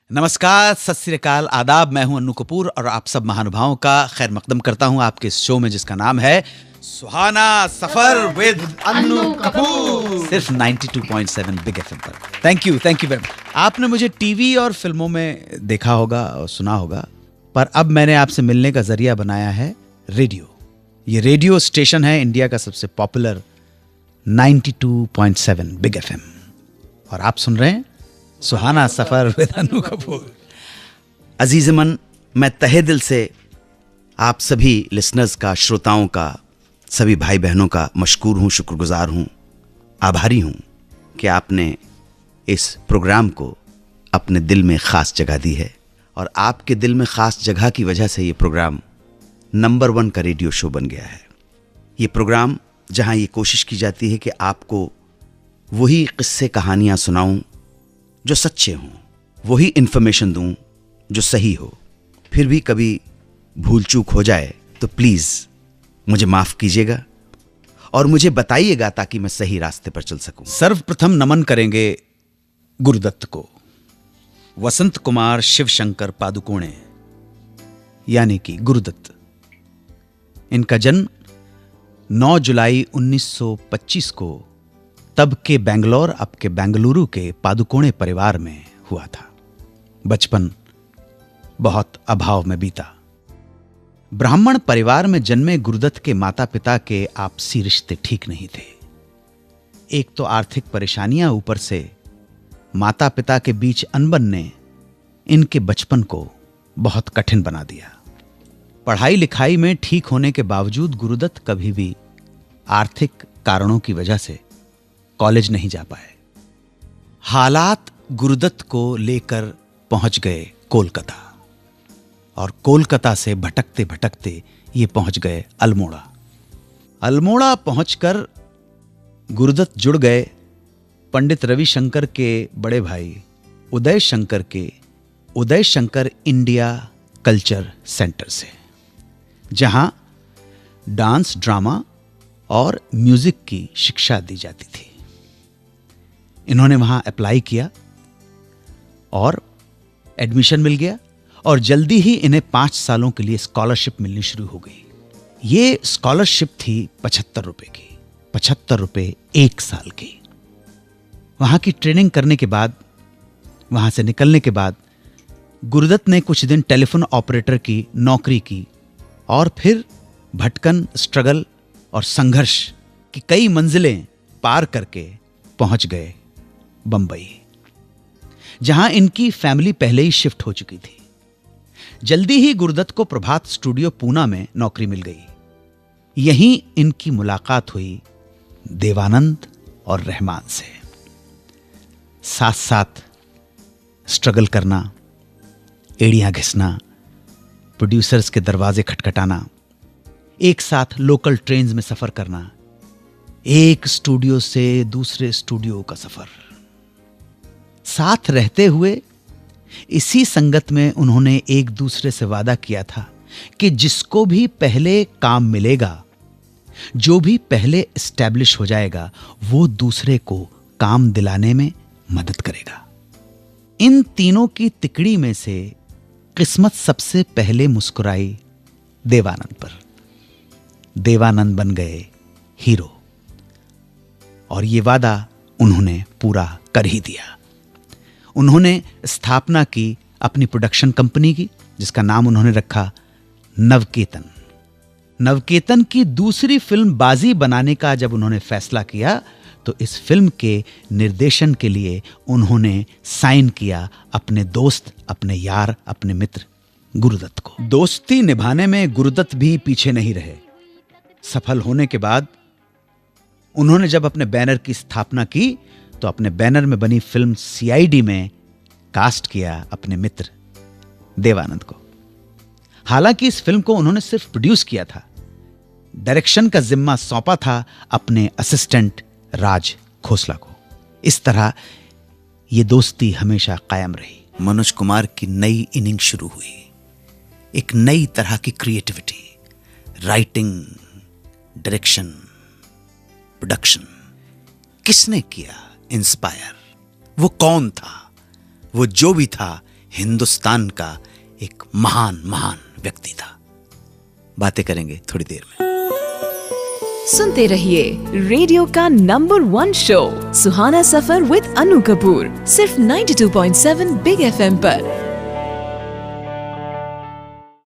नमस्कार, सत श्री अकाल, आदाब। मैं हूं अन्नू कपूर और आप सब महानुभावों का खैर मकदम करता हूं आपके इस शो में जिसका नाम है सुहाना सफर विद अन्नू कपूर, सिर्फ 92.7 बिग एफएम पर। Thank you very much. आपने मुझे टीवी और फिल्मों में देखा होगा और सुना होगा, पर अब मैंने आपसे मिलने का जरिया बनाया है रेडियो। ये रेडियो स्टेशन है इंडिया का सबसे पॉपुलर 92.7 बिग एफएम, और आप सुन रहे हैं सुहाना सफर विद अन्नू कपूर। अजीज मन, मैं तहे दिल से आप सभी लिसनर्स का, श्रोताओं का, सभी भाई बहनों का मशकूर हूं, शुक्रगुजार हूं, आभारी हूं कि आपने इस प्रोग्राम को अपने दिल में खास जगह दी है। और आपके दिल में खास जगह की वजह से ये प्रोग्राम नंबर 1 का रेडियो शो बन गया है। ये प्रोग्राम जहां ये कोशिश की जाती है कि आपको वही किस्से कहानियां सुनाऊं जो सच्चे हों, वही इन्फॉर्मेशन दूं जो सही हो। फिर भी कभी भूल चूक हो जाए तो प्लीज़ मुझे माफ़ कीजिएगा और मुझे बताइएगा ताकि मैं सही रास्ते पर चल सकूं। सर्वप्रथम नमन करेंगे गुरुदत्त को, वसंत कुमार शिवशंकर पादुकोणे यानी कि गुरुदत्त। इनका जन्म 9 जुलाई 1925 को तब के बेंगलोर, अब के बेंगलुरु के पादुकोणे परिवार में हुआ था। बचपन बहुत अभाव में बीता। ब्राह्मण परिवार में जन्मे गुरुदत्त के माता पिता के आपसी रिश्ते ठीक नहीं थे। एक तो आर्थिक परेशानियां, ऊपर से माता पिता के बीच अनबन ने इनके बचपन को बहुत कठिन बना दिया। पढ़ाई लिखाई में ठीक होने के बावजूद गुरुदत्त कभी भी आर्थिक कारणों की वजह से कॉलेज नहीं जा पाए। हालात गुरुदत्त को लेकर पहुंच गए कोलकाता, और कोलकाता से भटकते भटकते ये पहुंच गए अल्मोड़ा। अल्मोड़ा पहुंचकर गुरुदत्त जुड़ गए पंडित रविशंकर के बड़े भाई उदय शंकर के Uday Shankar India culture centre से, जहां डांस, ड्रामा और म्यूजिक की शिक्षा दी जाती थी। इन्होंने वहां अप्लाई किया और एडमिशन मिल गया, और जल्दी ही इन्हें 5 सालों के लिए स्कॉलरशिप मिलनी शुरू हो गई। ये स्कॉलरशिप थी 75 रुपए की, 75 रुपए 1 साल की। वहां की ट्रेनिंग करने के बाद, वहां से निकलने के बाद गुरुदत्त ने कुछ दिन टेलीफोन ऑपरेटर की नौकरी की, और फिर भटकन, स्ट्रगल और संघर्ष की कई मंजिलें पार करके पहुंच गए बंबई, जहां इनकी फैमिली पहले ही शिफ्ट हो चुकी थी। जल्दी ही गुरुदत्त को प्रभात स्टूडियो पूना में नौकरी मिल गई। यहीं इनकी मुलाकात हुई देवानंद और रहमान से। साथ साथ स्ट्रगल करना, एड़ियां घिसना, प्रोड्यूसर्स के दरवाजे खटखटाना, एक साथ लोकल ट्रेन्स में सफर करना, एक स्टूडियो से दूसरे स्टूडियो का सफर। साथ रहते हुए इसी संगत में उन्होंने एक दूसरे से वादा किया था कि जिसको भी पहले काम मिलेगा, जो भी पहले एस्टैब्लिश हो जाएगा, वो दूसरे को काम दिलाने में मदद करेगा। इन तीनों की तिकड़ी में से किस्मत सबसे पहले मुस्कुराई देवानंद पर। देवानंद बन गए हीरो, और ये वादा उन्होंने पूरा कर ही दिया। उन्होंने स्थापना की अपनी प्रोडक्शन कंपनी की, जिसका नाम उन्होंने रखा नवकेतन। नवकेतन की दूसरी फिल्म बाजी बनाने का जब उन्होंने फैसला किया, तो इस फिल्म के निर्देशन के लिए उन्होंने साइन किया अपने दोस्त, अपने यार, अपने मित्र गुरुदत्त को। दोस्ती निभाने में गुरुदत्त भी पीछे नहीं रहे। सफल होने के बाद उन्होंने जब अपने बैनर की स्थापना की, तो अपने बैनर में बनी फिल्म सीआईडी में कास्ट किया अपने मित्र देवानंद को। हालांकि इस फिल्म को उन्होंने सिर्फ प्रोड्यूस किया था, डायरेक्शन का जिम्मा सौंपा था अपने असिस्टेंट राज खोसला को। इस तरह ये दोस्ती हमेशा कायम रही। मनोज कुमार की नई इनिंग शुरू हुई, एक नई तरह की क्रिएटिविटी, राइटिंग, डायरेक्शन, प्रोडक्शन। किसने किया इंस्पायर? वो कौन था? वो जो भी था, हिंदुस्तान का एक महान महान व्यक्ति था। बातें करेंगे थोड़ी देर में। सुनते रहिए रेडियो का number 1 show Suhana Safar with Anu Kapoor, सिर्फ 92.7 बिग FM पर।